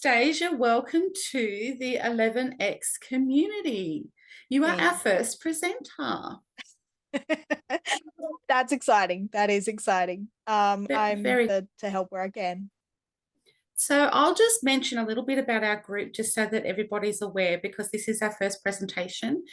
Anastasia, welcome to the 11X community. You are our Thanks. first presenter. That's exciting. That is exciting. I'm Very. to help where I can. So I'll just mention a little bit about our group just so that everybody's aware because this is our first presentation.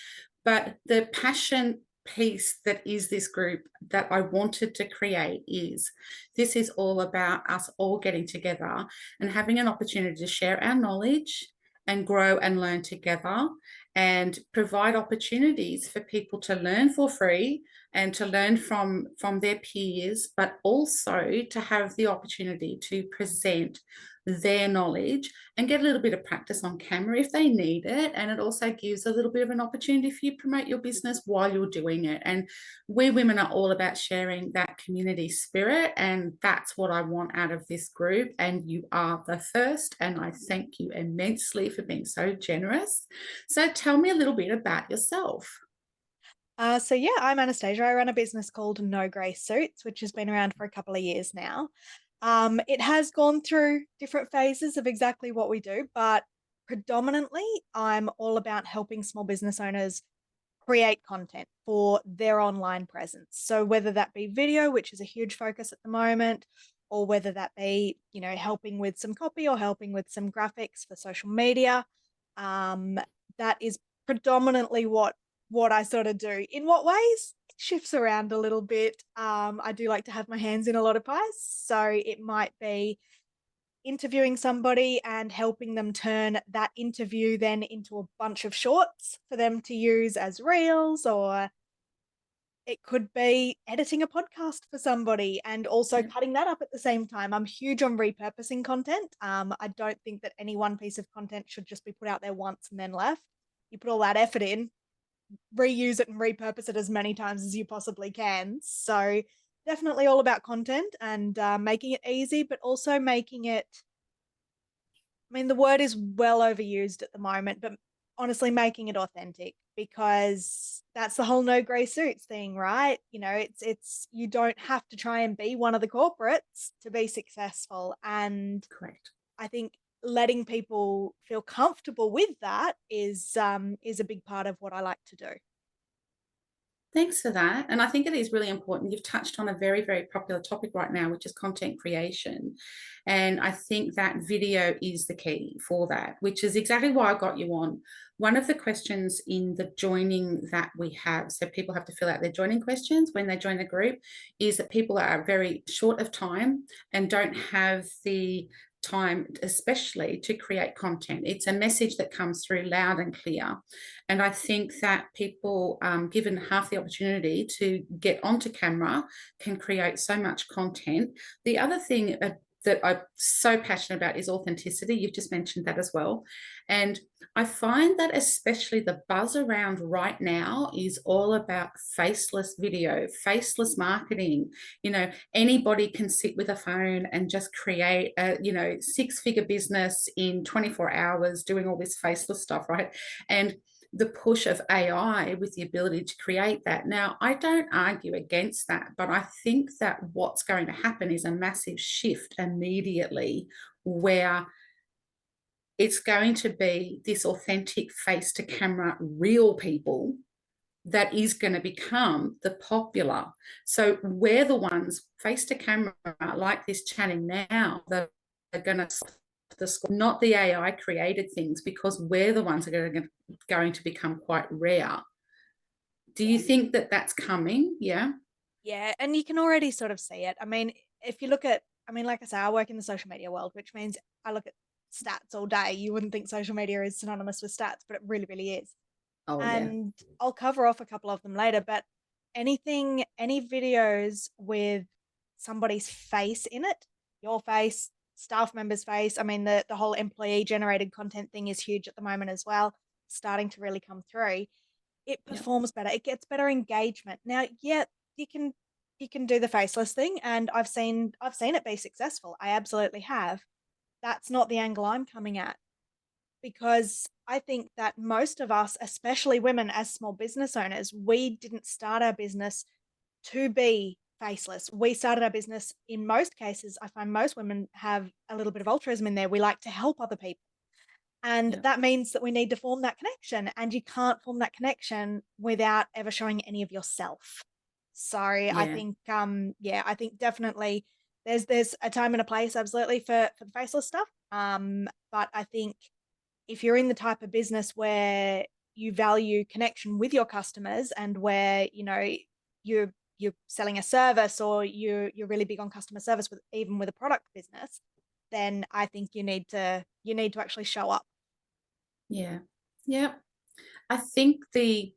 But the passion piece that is this group that I wanted to create is this is all about us all getting together and having an opportunity to share our knowledge and grow and learn together and provide opportunities for people to learn for free and to learn from their peers, but also to have the opportunity to present their knowledge and get a little bit of practice on camera if they need it. And it also gives a little bit of an opportunity for you to promote your business while you're doing it. And we women are all about sharing that community spirit. And that's what I want out of this group. And you are the first. And I thank you immensely for being so generous. So tell me a little bit about yourself. I'm Anastasia. I run a business called No Grey Suits, which has been around for a couple of years now. It has gone through different phases of exactly what we do, but predominantly I'm all about helping small business owners create content for their online presence. So whether that be video, which is a huge focus at the moment, or whether that be, helping with some copy or helping with some graphics for social media, that is predominantly what I sort of do. In what ways? It shifts around a little bit. I do like to have my hands in a lot of pies. So it might be interviewing somebody and helping them turn that interview then into a bunch of shorts for them to use as reels, or it could be editing a podcast for somebody and also cutting that up at the same time. I'm huge on repurposing content. I don't think that any one piece of content should just be put out there once and then left. You put all that effort in, reuse it and repurpose it as many times as you possibly can. So definitely all about content and making it easy, but also making it, I mean, the word is well overused at the moment, but honestly making it authentic, because that's the whole no gray suits thing, right? It's you don't have to try and be one of the corporates to be successful. And Correct. I think letting people feel comfortable with that is a big part of what I like to do. Thanks for that. And I think it is really important. You've touched on a very, very popular topic right now, which is content creation. And I think that video is the key for that, which is exactly why I got you on. One of the questions in the joining that we have, so people have to fill out their joining questions when they join the group, is that people are very short of time and don't have the time, especially to create content. It's a message that comes through loud and clear. And I think that people, given half the opportunity to get onto camera, can create so much content. The other thing that I'm so passionate about is authenticity. You've just mentioned that as well. And I find that especially the buzz around right now is all about faceless video, faceless marketing. Anybody can sit with a phone and just create a, six-figure business in 24 hours doing all this faceless stuff, right? And the push of AI with the ability to create that. Now, I don't argue against that, but I think that what's going to happen is a massive shift immediately where it's going to be this authentic face to camera, real people that is going to become the popular. So we're the ones face to camera like this chatting now that are going to the school, not the AI created things, because we're the ones that are going to become quite rare. Do you think that that's coming? Yeah. Yeah, and you can already sort of see it. I mean, if you look at, I mean, like I say, I work in the social media world, which means I look at stats all day. You wouldn't think social media is synonymous with stats, but it really, really is. Oh, yeah. And I'll cover off a couple of them later, but any videos with somebody's face in it, your face, staff member's face. I mean, the whole employee generated content thing is huge at the moment as well, starting to really come through. It Yeah. performs better. It gets better engagement. Now, yeah, you can do the faceless thing, and I've seen it be successful. I absolutely have. That's not the angle I'm coming at, because I think that most of us, especially women as small business owners, we didn't start our business to be faceless. We started our business, in most cases, I find most women have a little bit of altruism in there. We like to help other people. And Yeah. that means that we need to form that connection. And you can't form that connection without ever showing any of yourself. So I Yeah. think yeah, I think definitely there's a time and a place absolutely for the faceless stuff. But I think if you're in the type of business where you value connection with your customers, and where, you know, you're selling a service, or you're really big on customer service with, even with a product business, then I think you need to actually show up. Yeah. Yeah. I think the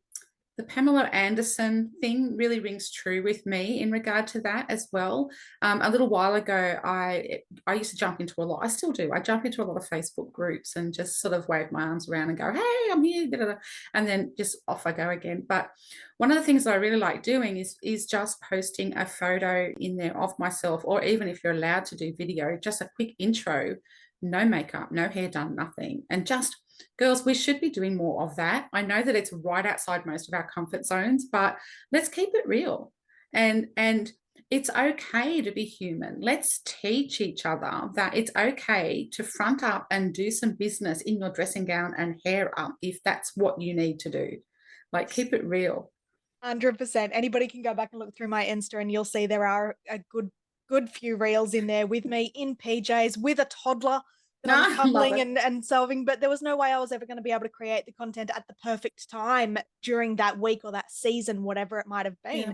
Pamela Anderson thing really rings true with me in regard to that as well. A little while ago, I used to jump into a lot. I still do. I jump into a lot of Facebook groups and just sort of wave my arms around and go, "Hey, I'm here," da, da, da, and then just off I go again. But one of the things that I really like doing is just posting a photo in there of myself, or even if you're allowed to do video, just a quick intro, no makeup, no hair done, nothing, and just girls, we should be doing more of that. I know that it's right outside most of our comfort zones, but let's keep it real. And it's okay to be human. Let's teach each other that it's okay to front up and do some business in your dressing gown and hair up if that's what you need to do. Like, keep it real. 100%. Anybody can go back and look through my Insta, and you'll see there are a good few reels in there with me in PJs with a toddler that I'm I love cuddling it. and solving. But there was no way I was ever going to be able to create the content at the perfect time during that week or that season, whatever it might have Yeah. been. Yeah.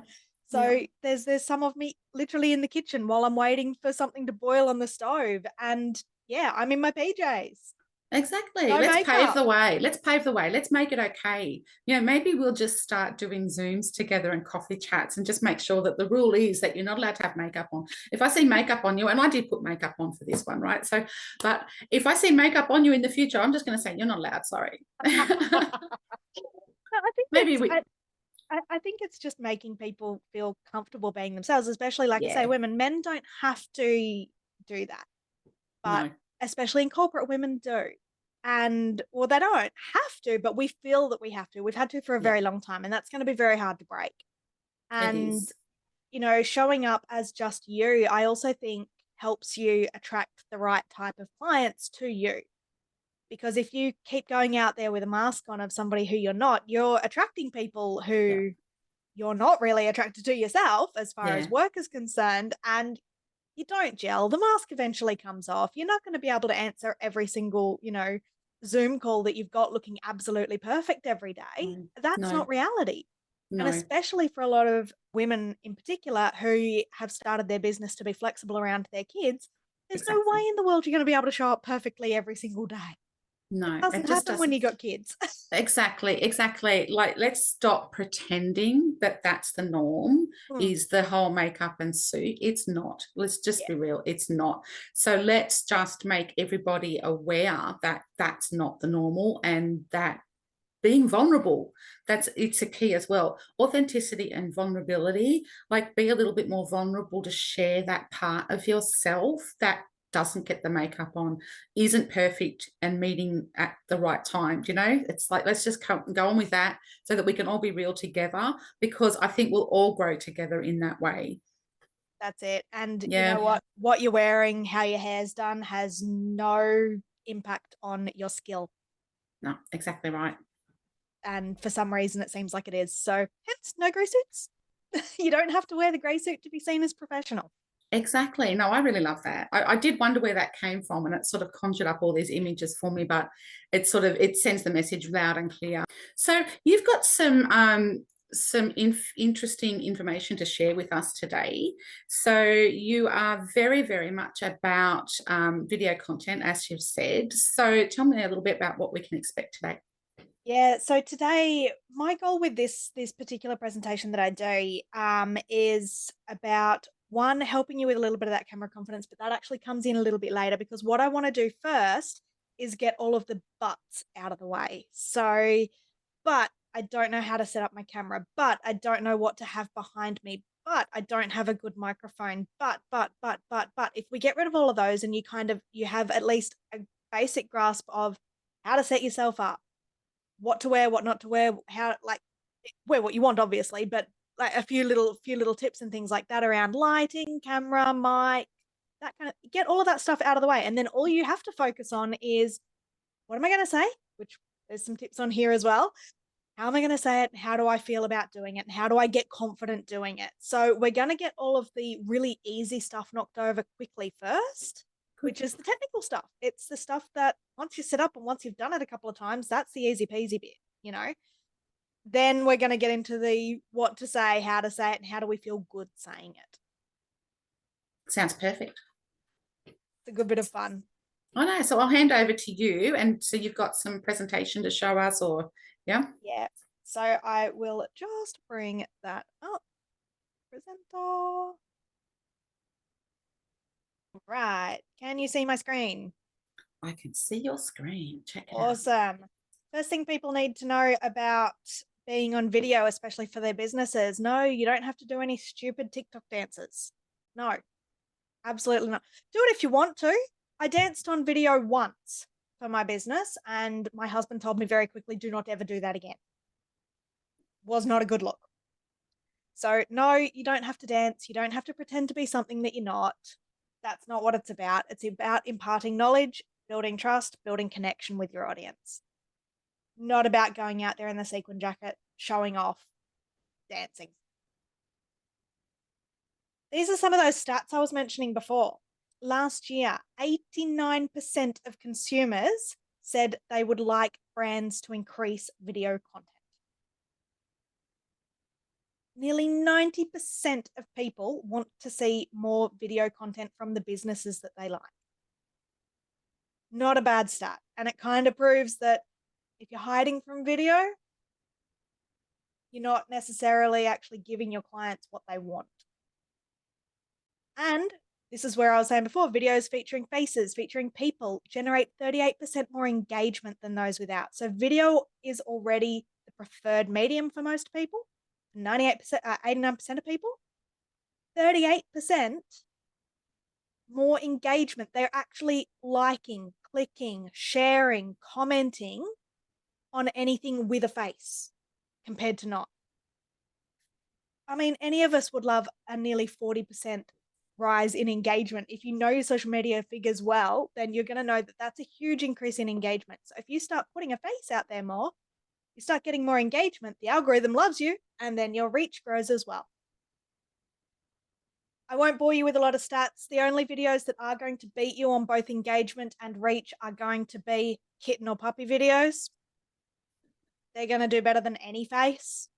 So there's some of me literally in the kitchen while I'm waiting for something to boil on the stove. And yeah, I'm in my PJs. Exactly. No Let's pave makeup. the way. Let's pave the way. Let's make it okay. You know, maybe we'll just start doing Zooms together and coffee chats and just make sure that the rule is that you're not allowed to have makeup on. If I see makeup on you, and I did put makeup on for this one, right? So, but if I see makeup on you in the future, I'm just going to say, you're not allowed. Sorry. No, I think Maybe it's we, I think it's just making people feel comfortable being themselves, especially like I say, yeah, women. Men don't have to do that, but no, especially in corporate, women do. And well, they don't have to, but we feel that we have to. We've had to for a yeah, very long time, and that's going to be very hard to break. it And, is. you know, showing up as just you, I also think helps you attract the right type of clients to you. Because if you keep going out there with a mask on of somebody who you're not, you're attracting people Yeah, who you're not really attracted to yourself as far as yeah, work is concerned, and you don't gel. The mask eventually comes off. You're not going to be able to answer every single, you know, Zoom call that you've got looking absolutely perfect every day. no, That's no, not reality. And no, especially for a lot of women in particular who have started their business to be flexible around their kids, there's no way exactly. in the world you're going to be able to show up perfectly every single day. It No, it doesn't just happen when doesn't. you got kids. Exactly, exactly. Like, let's stop pretending that that's the norm, Hmm. is the whole makeup and suit. It's not. Let's just Yeah, be real. It's not. So let's just make everybody aware that that's not the normal, and that being vulnerable, it's a key as well. Authenticity and vulnerability, like, be a little bit more vulnerable to share that part of yourself that doesn't get the makeup on, isn't perfect, and meeting at the right time. You know, it's like, let's just go on with that so that we can all be real together, because I think we'll all grow together in that way. that's it. And you know Yeah. what you're wearing, how your hair's done has no impact on your skill. No, exactly right. And for some reason it seems like it is. So hence no grey suits. You don't have to wear the grey suit to be seen as professional. Exactly. No, I really love that. I did wonder where that came from, and it sort of conjured up all these images for me, but it sends the message loud and clear. So you've got some interesting information to share with us today. So you are very, very much about video content, as you've said. So tell me a little bit about what we can expect today. Yeah, so today my goal with this particular presentation that I do is about one, helping you with a little bit of that camera confidence, but that actually comes in a little bit later, because what I want to do first is get all of the buts out of the way. So, but I don't know how to set up my camera, but I don't know what to have behind me, but I don't have a good microphone, but if we get rid of all of those, and you have at least a basic grasp of how to set yourself up, what to wear, what not to wear, how, like, wear what you want, obviously, but like a few little tips and things like that around lighting, camera, mic, that kind of get all of that stuff out of the way. And then all you have to focus on is what am I going to say? Which there's some tips on here as well. How am I going to say it? How do I feel about doing it? And how do I get confident doing it? So we're going to get all of the really easy stuff knocked over quickly first, Good. which is the technical stuff. It's the stuff that once you set up and once you've done it a couple of times, that's the easy peasy bit, you know? Then we're going to get into the what to say, how to say it, and how do we feel good saying it. Sounds perfect. It's a good bit of fun. I know. So I'll hand over to you. And so you've got some presentation to show us, or yeah? Yeah. So I will just bring that up. Presenter. Right. Can you see my screen? I can see your screen. Check it out. Awesome. First thing people need to know about being on video, especially for their businesses. No, you don't have to do any stupid TikTok dances. No, absolutely not. Do it if you want to. I danced on video once for my business, and my husband told me very quickly, do not ever do that again. Was not a good look. So, no, you don't have to dance. You don't have to pretend to be something that you're not. That's not what it's about. It's about imparting knowledge, building trust, building connection with your audience. Not about going out there in the sequin jacket, showing off, dancing. These are some of those stats I was mentioning before. Last year, 89% of consumers said they would like brands to increase video content. Nearly 90% of people want to see more video content from the businesses that they like. Not a bad stat. And it kind of proves that if you're hiding from video, you're not necessarily actually giving your clients what they want. And this is where I was saying before, videos featuring faces, featuring people generate 38% more engagement than those without. So video is already the preferred medium for most people. 98%, 89% of people, 38% more engagement. They're actually liking, clicking, sharing, commenting on anything with a face compared to not. I mean, any of us would love a nearly 40% rise in engagement. If you know your social media figures well, then you're going to know that that's a huge increase in engagement. So if you start putting a face out there more, you start getting more engagement, the algorithm loves you, and then your reach grows as well. I won't bore you with a lot of stats. The only videos that are going to beat you on both engagement and reach are going to be kitten or puppy videos. They're going to do better than any face.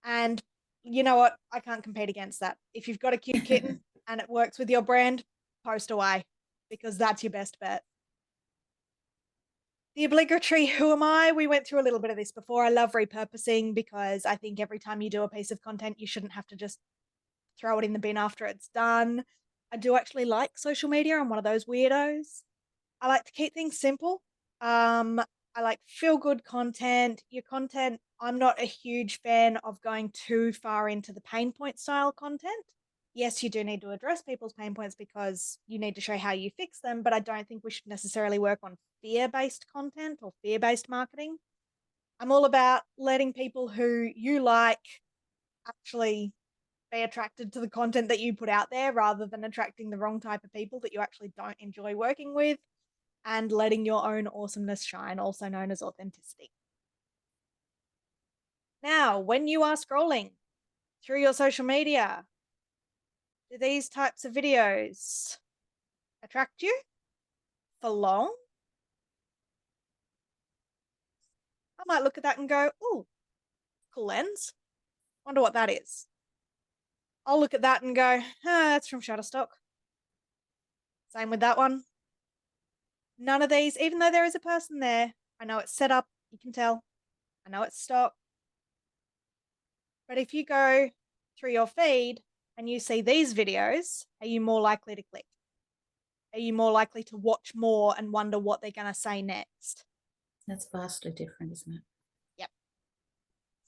And you know what? I can't compete against that. If you've got a cute kitten and it works with your brand, post away because that's your best bet. The obligatory who am I? We went through a little bit of this before. I love repurposing because I think every time you do a piece of content, you shouldn't have to just throw it in the bin after it's done. I do actually like social media. I'm one of those weirdos. I like to keep things simple. I like feel good content. Your content, I'm not a huge fan of going too far into the pain point style content. Yes, you do need to address people's pain points because you need to show how you fix them, but I don't think we should necessarily work on fear-based content or fear-based marketing. I'm all about letting people who you like actually be attracted to the content that you put out there rather than attracting the wrong type of people that you actually don't enjoy working with, and letting your own awesomeness shine, also known as authenticity. Now, when you are scrolling through your social media, do these types of videos attract you for long? I might look at that and go, "Ooh, cool lens. Wonder what that is." I'll look at that and go, that's from Shutterstock. Same with that one. None of these, even though there is a person there, I know it's set up, you can tell. I know it's stock. But if you go through your feed and you see these videos, are you more likely to click? Are you more likely to watch more and wonder what they're going to say next? That's vastly different, isn't it? Yep.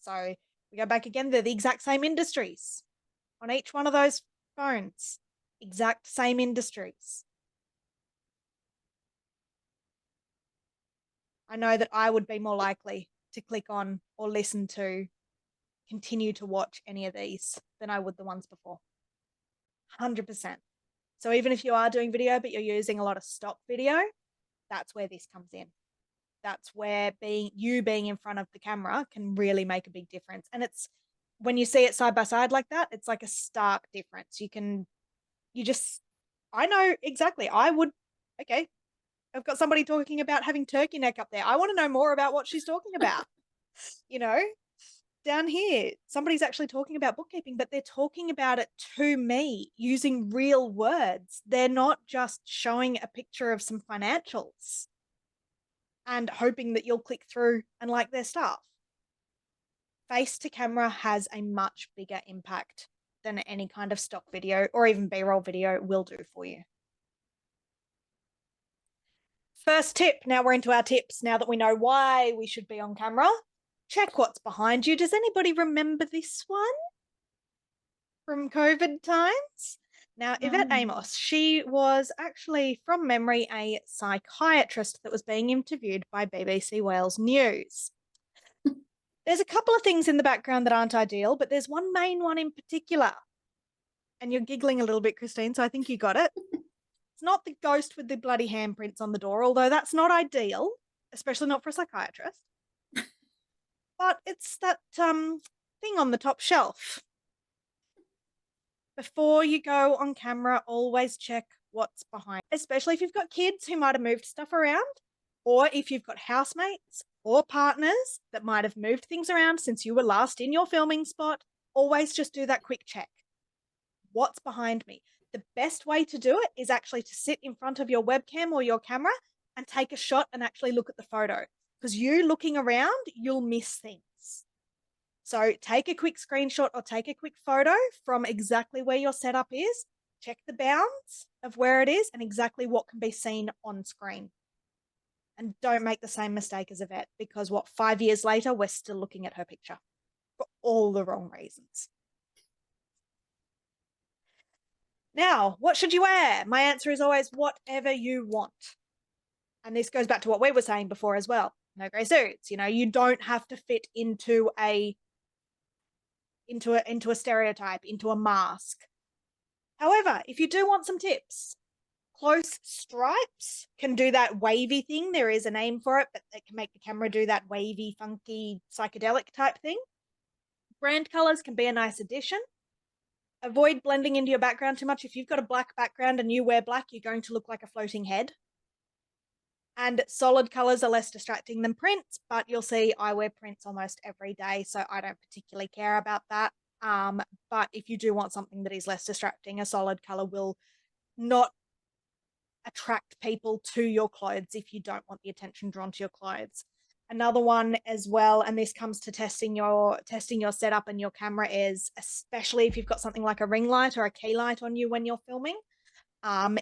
So we go back again. They're the exact same industries on each one of those phones. Exact same industries. I know that I would be more likely to click on or listen to continue to watch any of these than I would the ones before. 100%. So even if you are doing video, but you're using a lot of stock video, that's where this comes in. That's where being in front of the camera can really make a big difference. And it's when you see it side by side like that, it's like a stark difference. I know exactly. Okay, I've got somebody talking about having turkey neck up there. I want to know more about what she's talking about. You know, down here, somebody's actually talking about bookkeeping, but they're talking about it to me using real words. They're not just showing a picture of some financials and hoping that you'll click through and like their stuff. Face to camera has a much bigger impact than any kind of stock video or even B-roll video will do for you. First tip, now we're into our tips. Now that we know why we should be on camera, check what's behind you. Does anybody remember this one from COVID times? Now, Yvette Amos, she was actually, from memory, a psychiatrist that was being interviewed by BBC Wales News. There's a couple of things in the background that aren't ideal, but there's one main one in particular. And you're giggling a little bit, Christine, so I think you got it. It's not the ghost with the bloody handprints on the door, although that's not ideal, especially not for a psychiatrist. But it's that thing on the top shelf. Before you go on camera, always check what's behind, especially if you've got kids who might have moved stuff around, or if you've got housemates or partners that might have moved things around since you were last in your filming spot. Always just do that quick check. What's behind me? The best way to do it is actually to sit in front of your webcam or your camera and take a shot and actually look at the photo. Because you looking around, you'll miss things. So take a quick screenshot or take a quick photo from exactly where your setup is. Check the bounds of where it is and exactly what can be seen on screen. And don't make the same mistake as Yvette, because 5 years later, we're still looking at her picture for all the wrong reasons. Now, what should you wear? My answer is always whatever you want. And this goes back to what we were saying before as well. No grey suits. You don't have to fit into a stereotype, into a mask. However, if you do want some tips, close stripes can do that wavy thing. There is a name for it, but it can make the camera do that wavy, funky, psychedelic type thing. Brand colors can be a nice addition. Avoid blending into your background too much. If you've got a black background and you wear black, you're going to look like a floating head. And solid colors are less distracting than prints, but you'll see I wear prints almost every day, so I don't particularly care about that. But if you do want something that is less distracting, a solid color will not attract people to your clothes if you don't want the attention drawn to your clothes. Another one as well, and this comes to testing your setup and your camera, is especially if you've got something like a ring light or a key light on you when you're filming,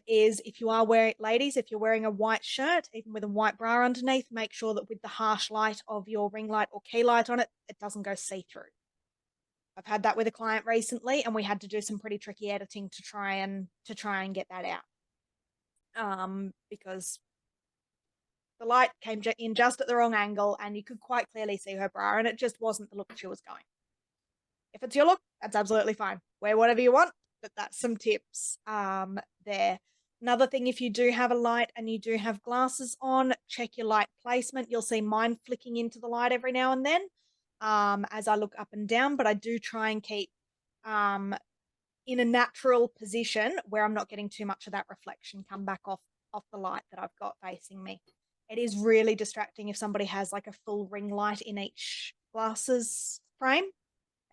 is if you are wearing, ladies, if you're wearing a white shirt, even with a white bra underneath, make sure that with the harsh light of your ring light or key light on it, it doesn't go see-through. I've had that with a client recently, and we had to do some pretty tricky editing to try and get that out. Because the light came in just at the wrong angle and you could quite clearly see her bra, and it just wasn't the look she was going. If it's your look, that's absolutely fine. Wear whatever you want, but that's some tips there. Another thing, if you do have a light and you do have glasses on, check your light placement. You'll see mine flicking into the light every now and then as I look up and down, but I do try and keep in a natural position where I'm not getting too much of that reflection come back off the light that I've got facing me. It is really distracting if somebody has like a full ring light in each glasses frame.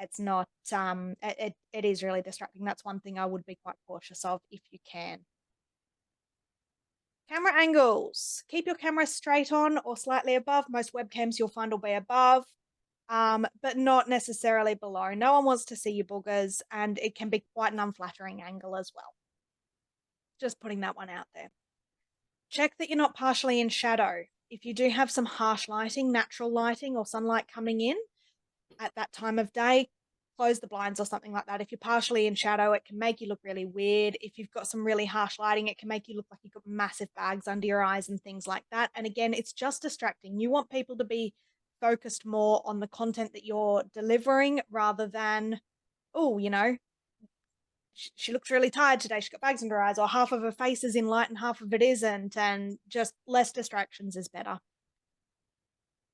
It's not, it is really distracting. That's one thing I would be quite cautious of if you can. Camera angles. Keep your camera straight on or slightly above. Most webcams you'll find will be above, but not necessarily below. No one wants to see your boogers, and it can be quite an unflattering angle as well. Just putting that one out there. Check that you're not partially in shadow. If you do have some harsh lighting, natural lighting or sunlight coming in at that time of day, close the blinds or something like that. If you're partially in shadow, it can make you look really weird. If you've got some really harsh lighting, it can make you look like you've got massive bags under your eyes and things like that. And again, it's just distracting. You want people to be focused more on the content that you're delivering rather than, oh, she looks really tired today. She's got bags under her eyes, or half of her face is in light and half of it isn't, and just less distractions is better.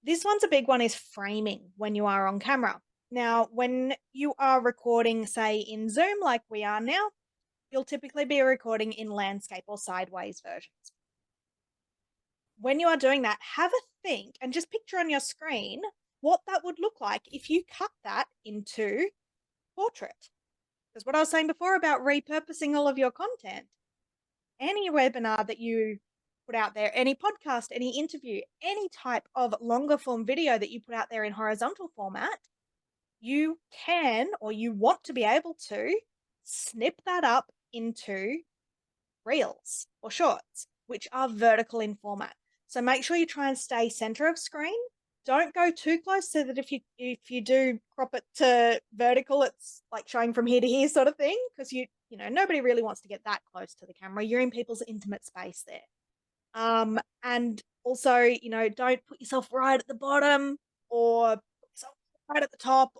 This one's a big one is framing when you are on camera. Now, when you are recording, say, in Zoom, like we are now, you'll typically be recording in landscape or sideways versions. When you are doing that, have a think and just picture on your screen what that would look like if you cut that into portrait. Because what I was saying before about repurposing all of your content, any webinar that you put out there, any podcast, any interview, any type of longer form video that you put out there in horizontal format, you can, or you want to be able to, snip that up into reels or shorts, which are vertical in format. So make sure you try and stay center of screen. Don't go too close so that if you do crop it to vertical, it's like showing from here to here sort of thing, because nobody really wants to get that close to the camera. You're in people's intimate space there. And also, don't put yourself right at the bottom or put yourself right at the top.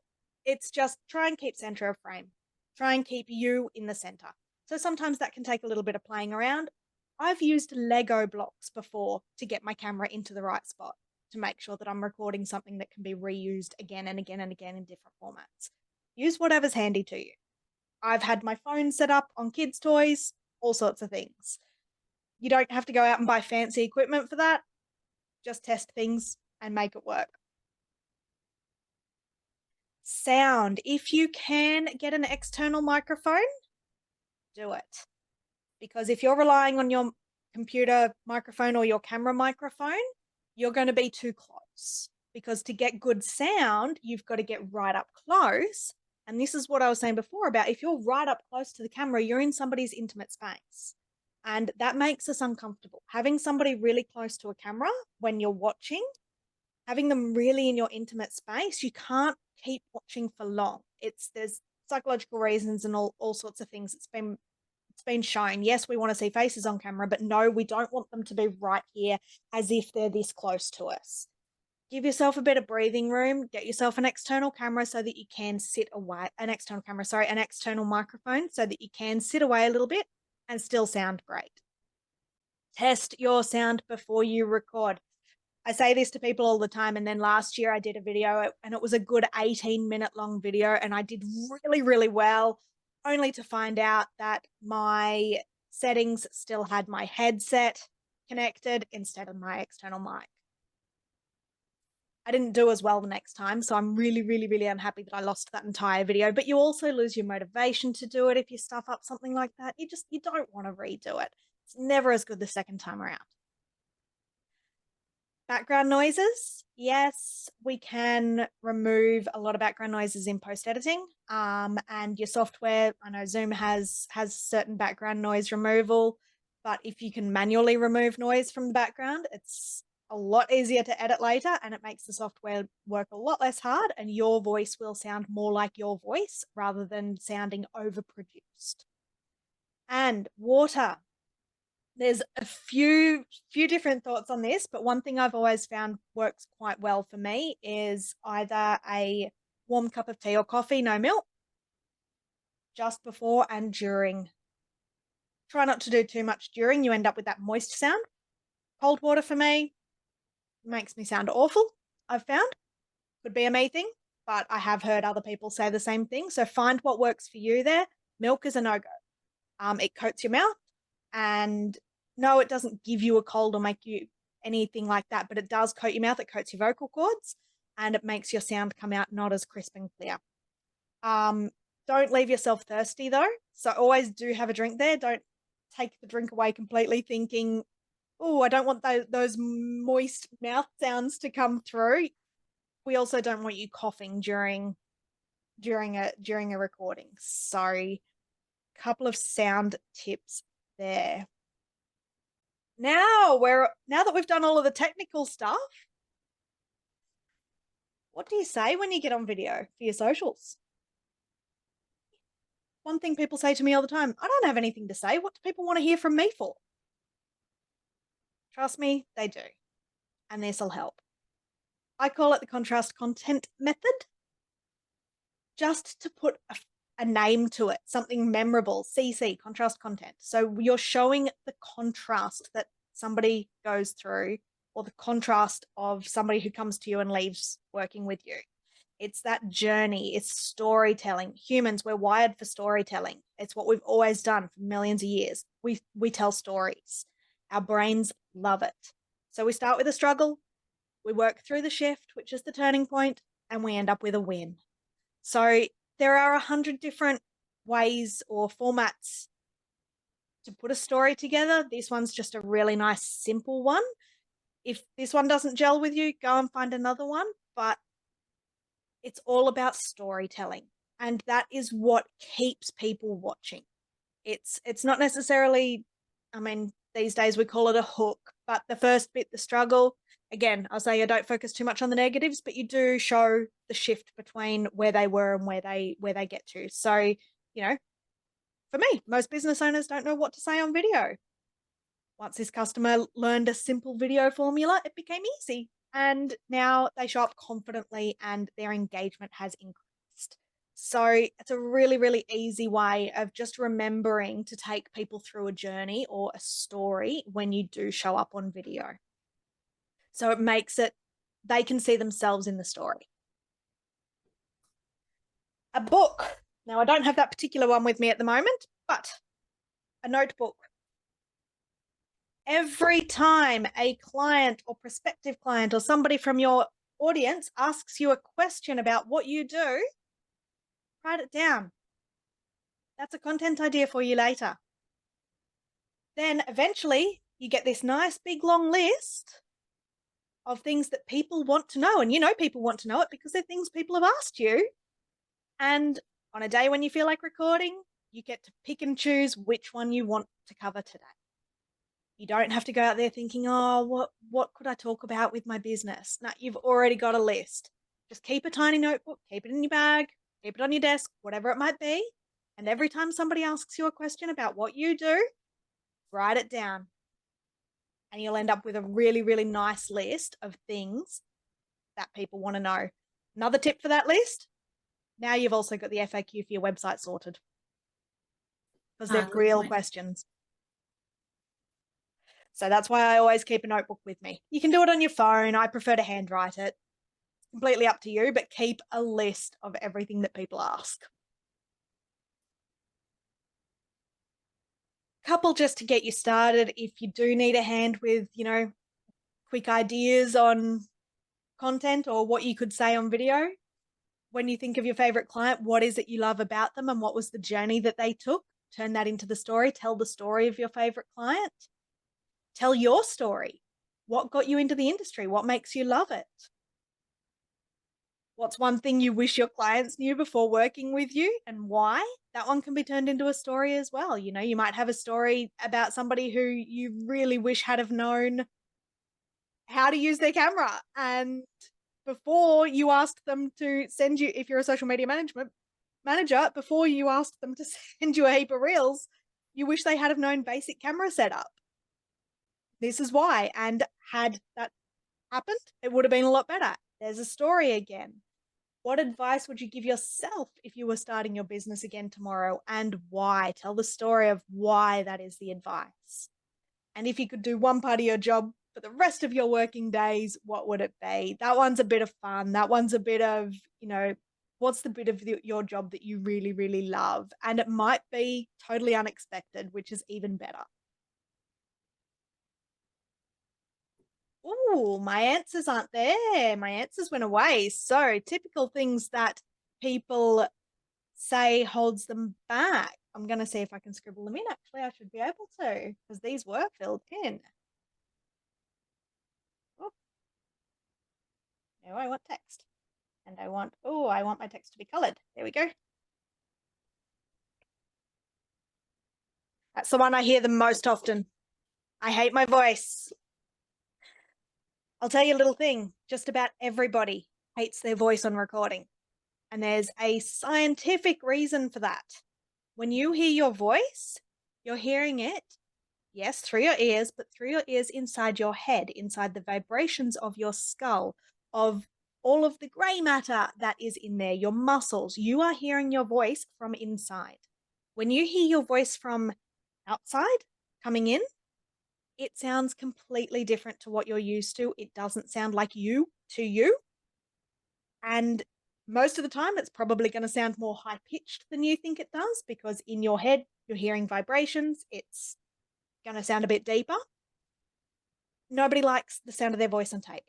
It's just try and keep center of frame. Try and keep you in the center. So sometimes that can take a little bit of playing around. I've used Lego blocks before to get my camera into the right spot to make sure that I'm recording something that can be reused again and again and again in different formats. Use whatever's handy to you. I've had my phone set up on kids' toys, all sorts of things. You don't have to go out and buy fancy equipment for that. Just test things and make it work. Sound. If you can get an external microphone, do it. Because if you're relying on your computer microphone or your camera microphone, you're going to be too close. Because to get good sound, you've got to get right up close. And this is what I was saying before about if you're right up close to the camera, you're in somebody's intimate space. And that makes us uncomfortable. Having somebody really close to a camera when you're watching, having them really in your intimate space, you can't keep watching for long. There's psychological reasons and all sorts of things. It's been shown. Yes, we want to see faces on camera, but no, we don't want them to be right here as if they're this close to us. Give yourself a bit of breathing room. Get yourself an external camera so that you can sit away. An external microphone so that you can sit away a little bit and still sound great. Test your sound before you record. I say this to people all the time, and then last year I did a video and it was a good 18-minute long video and I did really, really well, only to find out that my settings still had my headset connected instead of my external mic. I didn't do as well the next time, so I'm really, really, really unhappy that I lost that entire video. But you also lose your motivation to do it if you stuff up something like that. You don't want to redo it. It's never as good the second time around. Background noises. Yes, we can remove a lot of background noises in post-editing. And your software, I know Zoom has certain background noise removal, but if you can manually remove noise from the background, it's a lot easier to edit later and it makes the software work a lot less hard and your voice will sound more like your voice rather than sounding overproduced. And water. There's a few different thoughts on this, but one thing I've always found works quite well for me is either a warm cup of tea or coffee, no milk, just before and during. Try not to do too much during. You end up with that moist sound. Cold water for me makes me sound awful, I've found. Could be a me thing, but I have heard other people say the same thing. So find what works for you there. Milk is a no-go. It coats your mouth, and no, it doesn't give you a cold or make you anything like that, but it does coat your mouth, it coats your vocal cords, and it makes your sound come out not as crisp and clear. Don't leave yourself thirsty though. So always do have a drink there. Don't take the drink away completely thinking, oh, I don't want those moist mouth sounds to come through. We also don't want you coughing during a recording. So couple of sound tips there. Now that we've done all of the technical stuff, what do you say when you get on video for your socials? One thing people say to me all the time, I don't have anything to say. What do people want to hear from me for? Trust me, they do. And this will help. I call it the contrast content method, just to put a name to it, something memorable, CC, contrast content. So you're showing the contrast that somebody goes through, or the contrast of somebody who comes to you and leaves working with you. It's that journey. It's storytelling. Humans, we're wired for storytelling. It's what we've always done for millions of years. We tell stories. Our brains love it. So we start with a struggle, we work through the shift, which is the turning point, and we end up with a win. So there are 100 different ways or formats to put a story together. This one's just a really nice, simple one. If this one doesn't gel with you, go and find another one. But it's all about storytelling. And that is what keeps people watching. It's not necessarily, I mean, these days we call it a hook, but the first bit, the struggle, again, I'll say I don't focus too much on the negatives, but you do show the shift between where they were and where they get to. So, for me, most business owners don't know what to say on video. Once this customer learned a simple video formula, it became easy. And now they show up confidently and their engagement has increased. So it's a really, really easy way of just remembering to take people through a journey or a story when you do show up on video. So it makes it, they can see themselves in the story. A book. Now, I don't have that particular one with me at the moment, but a notebook. Every time a client or prospective client or somebody from your audience asks you a question about what you do, write it down. That's a content idea for you later. Then eventually you get this nice big long list of things that people want to know. And people want to know it because they're things people have asked you. And on a day when you feel like recording, you get to pick and choose which one you want to cover today. You don't have to go out there thinking, oh, what could I talk about with my business? No, you've already got a list. Just keep a tiny notebook, keep it in your bag, keep it on your desk, whatever it might be. And every time somebody asks you a question about what you do, write it down. And you'll end up with a really, really nice list of things that people want to know. Another tip for that list, now you've also got the FAQ for your website sorted, because they're Good real point. questions. So that's why I always keep a notebook with me. You can do it on your phone. I prefer to handwrite it. It's completely up to you, but keep a list of everything that people ask. Couple just to get you started. If you do need a hand with, quick ideas on content or what you could say on video, when you think of your favorite client, what is it you love about them and what was the journey that they took? Turn that into the story. Tell the story of your favorite client. Tell your story. What got you into the industry? What makes you love it? What's one thing you wish your clients knew before working with you and why? That one can be turned into a story as well. You might have a story about somebody who you really wish had have known how to use their camera. And before you ask them to send you, if you're a social media manager, before you ask them to send you a heap of reels, you wish they had have known basic camera setup. This is why. And had that happened, it would have been a lot better. There's a story again. What advice would you give yourself if you were starting your business again tomorrow, and why? Tell the story of why that is the advice. And if you could do one part of your job for the rest of your working days, what would it be? That one's a bit of fun. That one's a bit of, what's the bit of your job that you really, really love? And it might be totally unexpected, which is even better. Oh, my answers aren't there. My answers went away. So typical things that people say holds them back. I'm going to see if I can scribble them in. Actually, I should be able to, because these were filled in. Oh, now I want text. And I want my text to be colored. There we go. That's the one I hear the most often. I hate my voice. I'll tell you a little thing. Just about everybody hates their voice on recording. And there's a scientific reason for that. When you hear your voice, you're hearing it, yes, through your ears, but through your ears inside your head, inside the vibrations of your skull. of all of the gray matter that is in there, your muscles. You are hearing your voice from inside. When you hear your voice from outside coming in, it sounds completely different to what you're used to. It doesn't sound like you to you. And most of the time, it's probably going to sound more high pitched than you think it does, because in your head, you're hearing vibrations. It's going to sound a bit deeper. Nobody likes the sound of their voice on tape.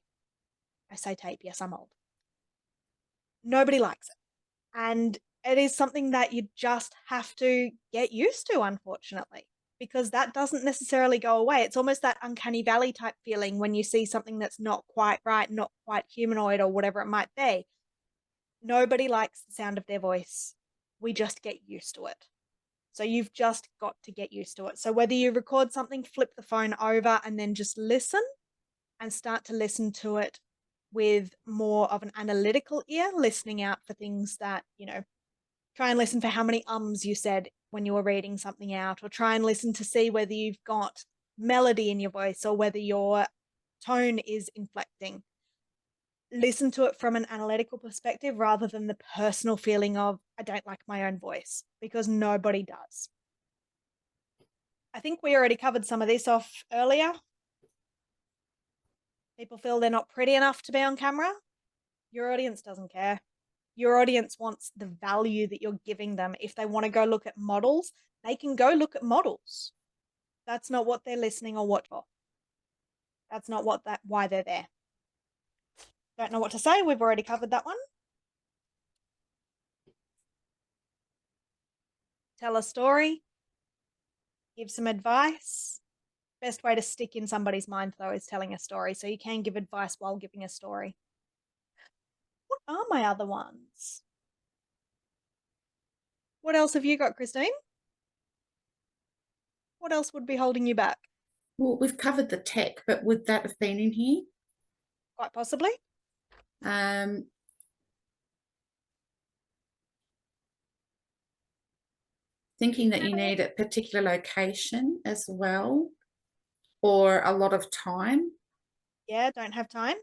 I say tape, yes, I'm old. Nobody likes it. And it is something that you just have to get used to, unfortunately, because that doesn't necessarily go away. It's almost that uncanny valley type feeling when you see something that's not quite right, not quite humanoid, or whatever it might be. Nobody likes the sound of their voice. We just get used to it. So you've just got to get used to it. So whether you record something, flip the phone over and then just listen and start to listen to it with more of an analytical ear, listening out for things that, try and listen for how many ums you said when you were reading something out, or try and listen to see whether you've got melody in your voice or whether your tone is inflecting. Listen to it from an analytical perspective rather than the personal feeling of, I don't like my own voice, because nobody does. I think we already covered some of this off earlier. People feel they're not pretty enough to be on camera. Your audience doesn't care. Your audience wants the value that you're giving them. If they want to go look at models, they can go look at models. That's not what they're listening or what for. That's not why they're there. Don't know what to say. We've already covered that one. Tell a story. Give some advice. Best way to stick in somebody's mind, though, is telling a story. So you can give advice while giving a story. What are my other ones? What else have you got, Christine? What else would be holding you back? Well, we've covered the tech, but would that have been in here? Quite possibly. Thinking that you need a particular location as well, or a lot of time. Yeah, don't have time.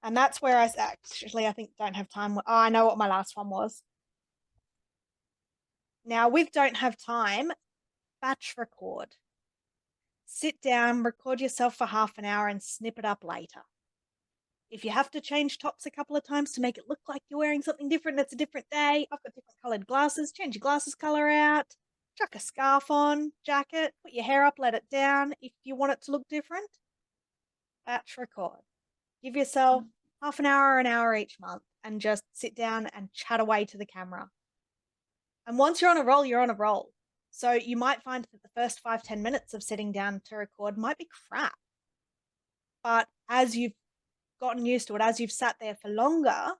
And that's where I think don't have time. Oh, I know what my last one was. Now, with don't have time, batch record. Sit down, record yourself for half an hour and snip it up later. If you have to change tops a couple of times to make it look like you're wearing something different, it's a different day. I've got different colored glasses. Change your glasses color out. Chuck a scarf on, jacket, put your hair up, let it down. If you want it to look different, batch record. Give yourself half an hour each month, and just sit down and chat away to the camera. And once you're on a roll, you're on a roll. So you might find that the first 5-10 minutes of sitting down to record might be crap. But as you've gotten used to it, as you've sat there for longer,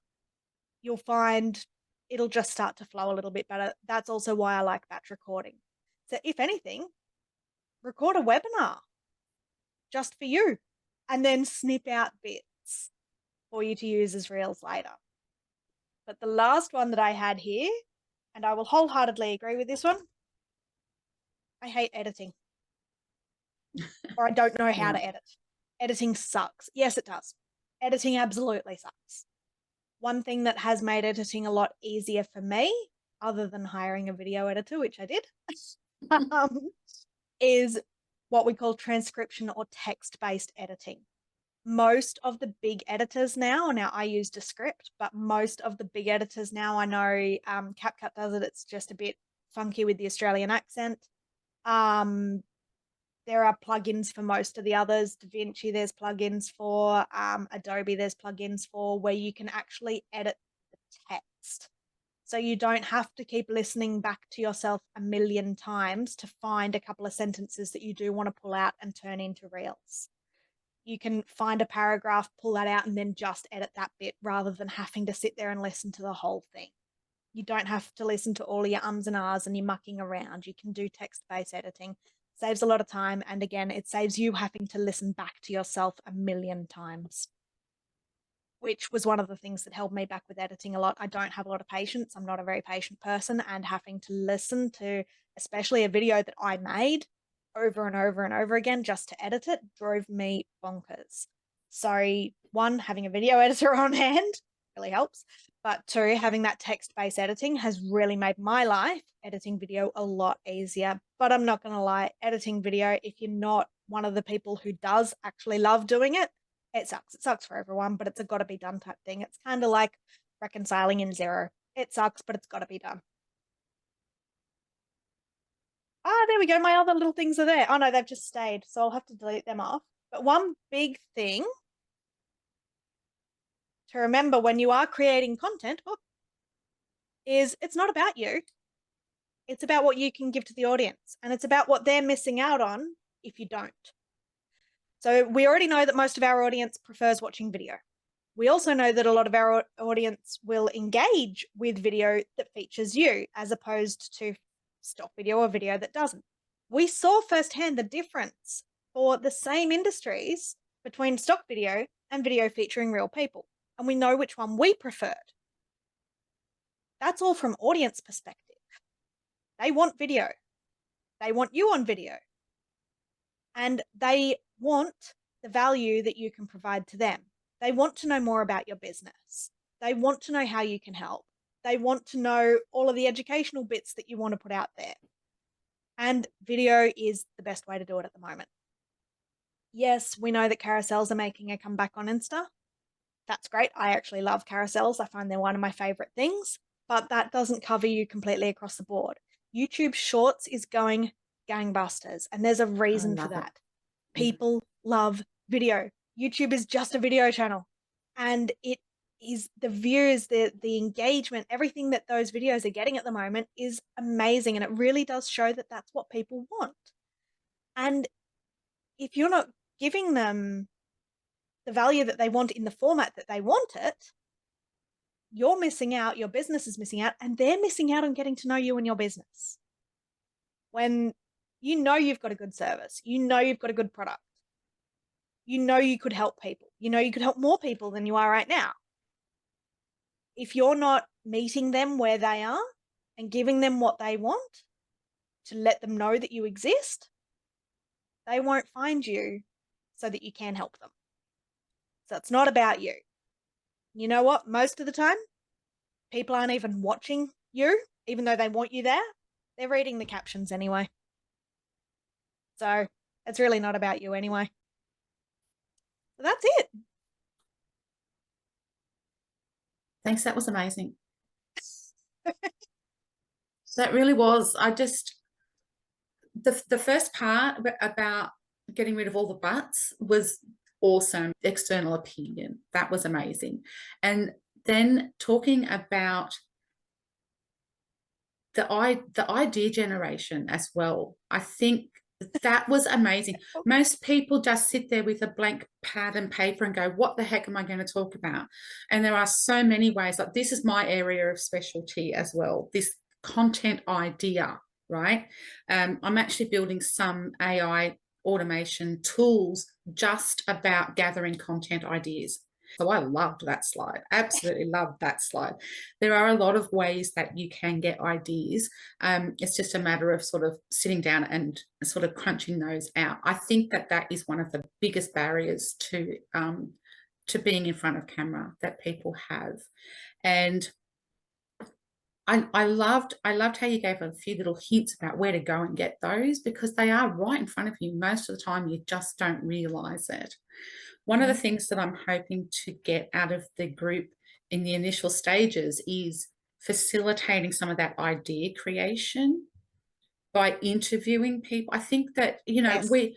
you'll find it'll just start to flow a little bit better. That's also why I like batch recording. So if anything, record a webinar just for you and then snip out bits for you to use as reels later. But the last one that I had here, and I will wholeheartedly agree with this one, I hate editing. Or I don't know how to edit. Editing sucks. Yes, it does. Editing absolutely sucks. One thing that has made editing a lot easier for me, other than hiring a video editor, which I did, is what we call transcription or text-based editing. Most of the big editors now I use Descript, but most of the big editors now, I know CapCut does it. It's just a bit funky with the Australian accent. There are plugins for most of the others. DaVinci, there's plugins for. Adobe, there's plugins for, where you can actually edit the text. So you don't have to keep listening back to yourself a million times to find a couple of sentences that you do want to pull out and turn into reels. You can find a paragraph, pull that out, and then just edit that bit rather than having to sit there and listen to the whole thing. You don't have to listen to all your ums and ahs and you're mucking around. You can do text-based editing. Saves a lot of time, and again, it saves you having to listen back to yourself a million times, which was one of the things that held me back with editing a lot. I don't have a lot of patience. I'm not a very patient person, and having to listen to, especially a video that I made over and over and over again just to edit it, drove me bonkers. So one, having a video editor on hand really helps. But two, having that text-based editing has really made my life editing video a lot easier. But I'm not going to lie, editing video, if you're not one of the people who does actually love doing it, it sucks. It sucks for everyone, but it's a gotta be done type thing. It's kind of like reconciling in Xero. It sucks, but it's gotta be done. Ah, there we go. My other little things are there. Oh no, they've just stayed, so I'll have to delete them off. But one big thing to remember when you are creating content is it's not about you. It's about what you can give to the audience, and it's about what they're missing out on if you don't. So we already know that most of our audience prefers watching video. We also know that a lot of our audience will engage with video that features you as opposed to stock video or video that doesn't. We saw firsthand the difference for the same industries between stock video and video featuring real people, and we know which one we preferred. That's all from audience perspective. They want video. They want you on video. And they want the value that you can provide to them. They want to know more about your business. They want to know how you can help. They want to know all of the educational bits that you want to put out there. And video is the best way to do it at the moment. Yes, we know that carousels are making a comeback on Insta. That's great. I actually love carousels. I find they're one of my favorite things, but that doesn't cover you completely across the board. YouTube Shorts is going gangbusters, and there's a reason for that. People love video. YouTube is just a video channel, and it is the views, the engagement, everything that those videos are getting at the moment is amazing, and it really does show that that's what people want. And if you're not giving them the value that they want in the format that they want it, you're missing out, your business is missing out, and they're missing out on getting to know you and your business. When you know you've got a good service, you know you've got a good product, you know you could help people, you know you could help more people than you are right now. If you're not meeting them where they are and giving them what they want to let them know that you exist, they won't find you so that you can help them. So it's not about you. You know what? Most of the time, people aren't even watching you, even though they want you there. They're reading the captions anyway. So it's really not about you anyway. So that's it. Thanks, that was amazing. That really was. The first part about getting rid of all the buts was awesome. External opinion, that was amazing. And then talking about the idea generation as well, I think that was amazing. Most people just sit there with a blank pad and paper and go, what the heck am I going to talk about? And there are so many ways. Like, this is my area of specialty as well, this content idea, right? I'm actually building some AI automation tools just about gathering content ideas. So I loved that slide. Absolutely loved that slide. There are a lot of ways that you can get ideas. It's just a matter of sort of sitting down and sort of crunching those out. I think that that is one of the biggest barriers to being in front of camera that people have. And I loved how you gave a few little hints about where to go and get those, because they are right in front of you. Most of the time, you just don't realize it. One of the things that I'm hoping to get out of the group in the initial stages is facilitating some of that idea creation by interviewing people. I think that, you know, Yes. we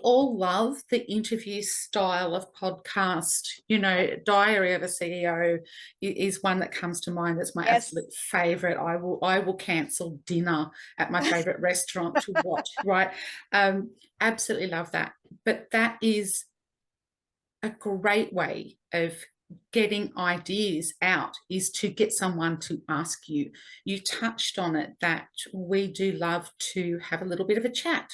all love the interview style of podcast. You know, Diary of a CEO is one that comes to mind. That's my absolute favorite. I will cancel dinner at my favorite restaurant to watch, right? Absolutely love that. But that is a great way of getting ideas out, is to get someone to ask you. You touched on it, that we do love to have a little bit of a chat.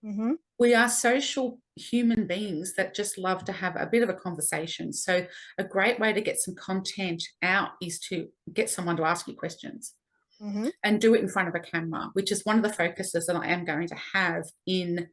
Mm-hmm. We are social human beings that just love to have a bit of a conversation. So a great way to get some content out is to get someone to ask you questions. Mm-hmm. And do it in front of a camera, which is one of the focuses that I am going to have in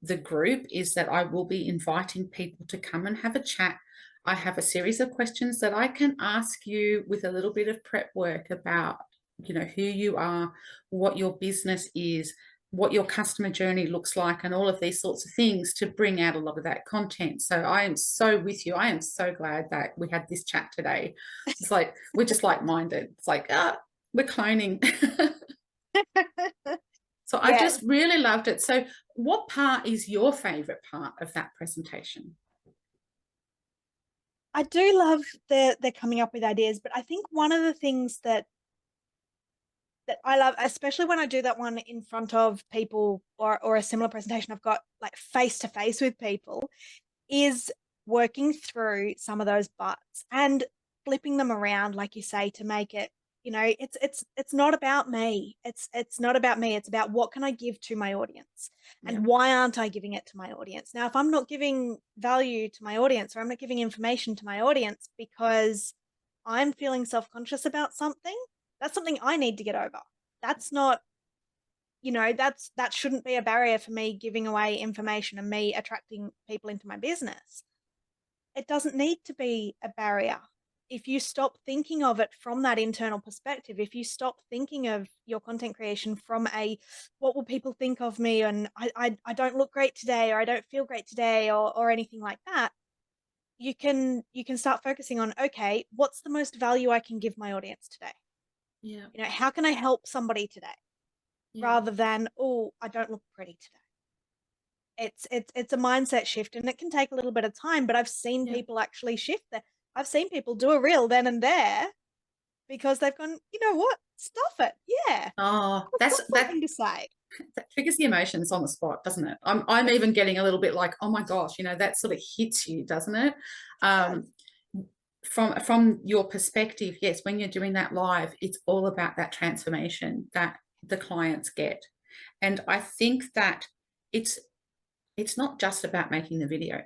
the group, is that I will be inviting people to come and have a chat. I have a series of questions that I can ask you with a little bit of prep work about, who you are, what your business is, what your customer journey looks like, and all of these sorts of things to bring out a lot of that content. So I am so with you. I am so glad that we had this chat today. It's like we're just like-minded. It's like, we're cloning. So I Yeah, just really loved it. So what part is your favorite part of that presentation? I do love they're coming up with ideas, but I think one of the things that I love, especially when I do that one in front of people or a similar presentation I've got like face to face with people, is working through some of those buts and flipping them around, like you say, to make it, it's not about me. It's not about me. It's about what can I give to my audience Yeah. and why aren't I giving it to my audience? Now, if I'm not giving value to my audience or I'm not giving information to my audience because I'm feeling self-conscious about something, that's something I need to get over. That's not, that shouldn't be a barrier for me giving away information and me attracting people into my business. It doesn't need to be a barrier. If you stop thinking of it from that internal perspective, if you stop thinking of your content creation from a what will people think of me, and I don't look great today, or I don't feel great today, or anything like that, you can start focusing on, okay, what's the most value I can give my audience today? Yeah. How can I help somebody today? Yeah. Rather than, oh, I don't look pretty today. It's a mindset shift, and it can take a little bit of time, but I've seen Yeah. people actually shift there. I've seen people do a reel then and there because they've gone, you know what? Stuff it. Yeah. Oh, I've got something to say. that triggers the emotions on the spot, doesn't it? I'm even getting a little bit like, oh my gosh, that sort of hits you, doesn't it? Yes. Um, from your perspective, yes, when you're doing that live, it's all about that transformation that the clients get. And I think that it's it's not just about making the video.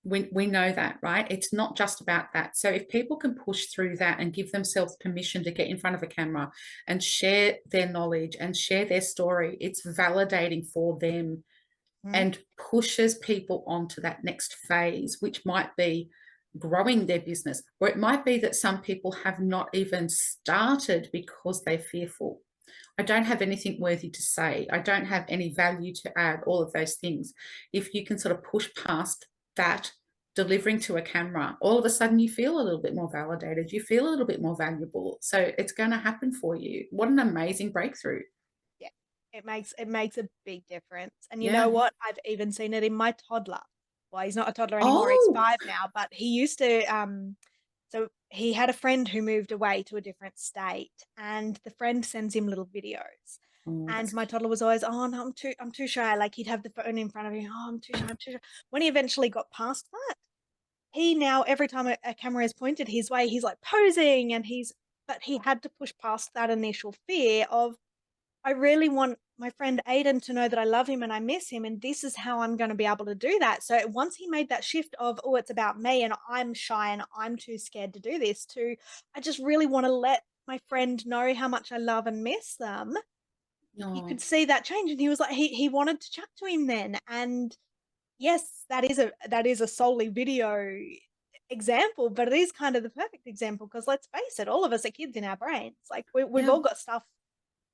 We know that, right? It's not just about that. So if people can push through that and give themselves permission to get in front of a camera and share their knowledge and share their story, it's validating for them Mhm. and pushes people onto that next phase, which might be growing their business, or it might be that some people have not even started because they're fearful. I don't have anything worthy to say. I don't have any value to add, all of those things. If you can sort of push past that, delivering to a camera, all of a sudden you feel a little bit more validated. You feel a little bit more valuable. So it's going to happen for you. What an amazing breakthrough. Yeah. It makes a big difference. And you know Yeah. what? I've even seen it in my toddler. Well, he's not a toddler anymore, he's Oh, 5 now, but he used to so he had a friend who moved away to a different state, and the friend sends him little videos. oh, And that's my toddler was always, oh no, I'm too shy. Like he'd have the phone in front of him, oh, I'm too shy, I'm too shy. When he eventually got past that, he now every time a camera is pointed his way, he's like posing, but he had to push past that initial fear of, I really want my friend Aiden to know that I love him and I miss him, and this is how I'm going to be able to do that. So once he made that shift of, oh, it's about me and I'm shy and I'm too scared to do this, to, I just really want to let my friend know how much I love and miss them. You no. could see that change, and he was like, he wanted to chat to him then. And yes, that is a solely video example, but it is kind of the perfect example because let's face it, all of us are kids in our brains. Like we've Yeah. all got stuff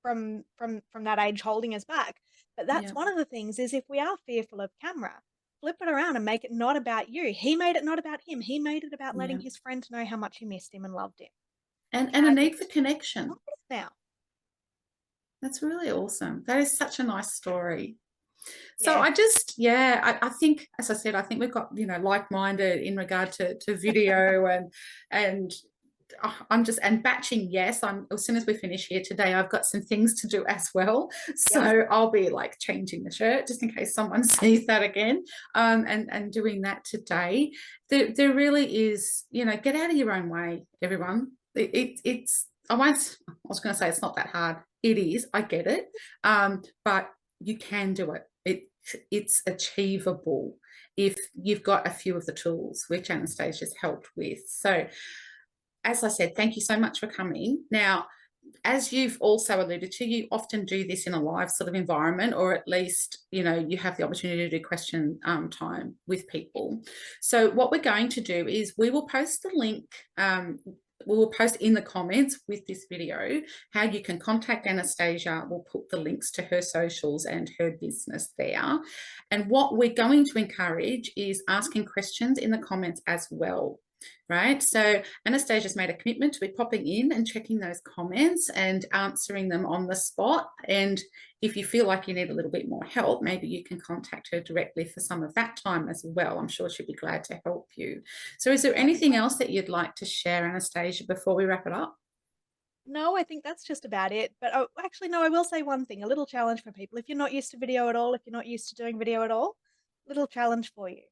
from that age holding us back. But that's Yeah. one of the things, is if we are fearful of camera, flip it around and make it not about you. He made it not about him. He made it about letting Yeah. his friend know how much he missed him and loved him. And a And need for connection. now, That's really awesome. That is such a nice story. So yeah, I just, yeah, I think, as I said, I think we've got, like-minded in regard to video and I'm just, and batching, yes, as soon as we finish here today, I've got some things to do as well. yes, So I'll be like changing the shirt just in case someone sees that again, and doing that today. There really is, get out of your own way, everyone. It's, I was going to say it's not that hard. It is, I get it. But you can do it. It's achievable if you've got a few of the tools, which Anastasia's helped with. So as I said, thank you so much for coming. Now, as you've also alluded to, you often do this in a live sort of environment, or at least, you know, you have the opportunity to do question time with people. So what we're going to do is we will post the link. We will post in the comments with this video how you can contact Anastasia. We'll put the links to her socials and her business there. And what we're going to encourage is asking questions in the comments as well. Right. So Anastasia's made a commitment to be popping in and checking those comments and answering them on the spot. And if you feel like you need a little bit more help, maybe you can contact her directly for some of that time as well. I'm sure she'd be glad to help you. So is there anything else that you'd like to share, Anastasia, before we wrap it up? No, I think that's just about it. But oh, actually, no, I will say one thing, a little challenge for people. If you're not used to video at all, if you're not used to doing video at all, little challenge for you.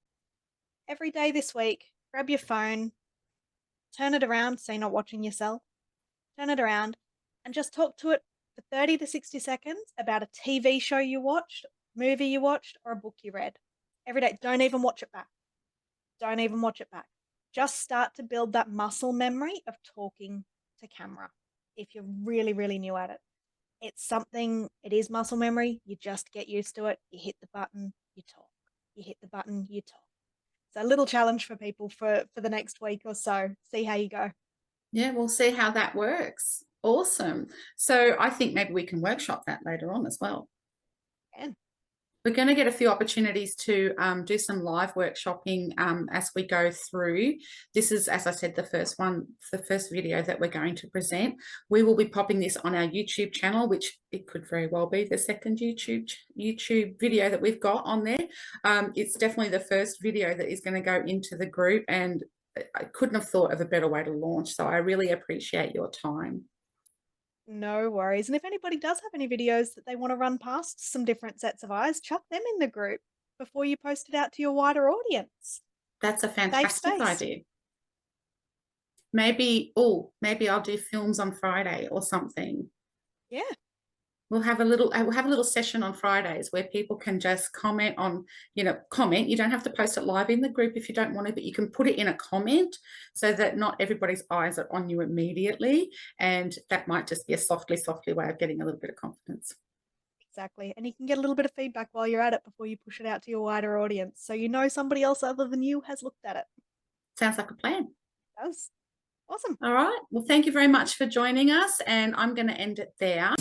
Every day this week, grab your phone, turn it around, say not watching yourself, turn it around, and just talk to it for 30 to 60 seconds about a TV show you watched, movie you watched, or a book you read. Every day. Don't even watch it back. Don't even watch it back. Just start to build that muscle memory of talking to camera if you're really, really new at it. It's something, it is muscle memory. You just get used to it. You hit the button, you talk. You hit the button, you talk. So a little challenge for people for the next week or so. See how you go. Yeah, we'll see how that works. Awesome. So I think maybe we can workshop that later on as well. And We're going to get a few opportunities to do some live workshopping as we go through. This is, as I said, the first video that we're going to present. We will be popping this on our YouTube channel, which it could very well be the second YouTube video that we've got on there. It's definitely the first video that is going to go into the group, and I couldn't have thought of a better way to launch. So I really appreciate your time. no worries. And if anybody does have any videos that they want to run past some different sets of eyes, chuck them in the group before you post it out to your wider audience. That's a Safe fantastic space. idea. Maybe I'll do films on Friday or something. Yeah. We'll have a little session on Fridays where people can just comment on, comment. You don't have to post it live in the group if you don't want to, but you can put it in a comment so that not everybody's eyes are on you immediately. And that might just be a softly way of getting a little bit of confidence. Exactly. And you can get a little bit of feedback while you're at it before you push it out to your wider audience. So you know somebody else other than you has looked at it. Sounds like a plan. That was awesome. All right. Well, thank you very much for joining us. And I'm going to end it there.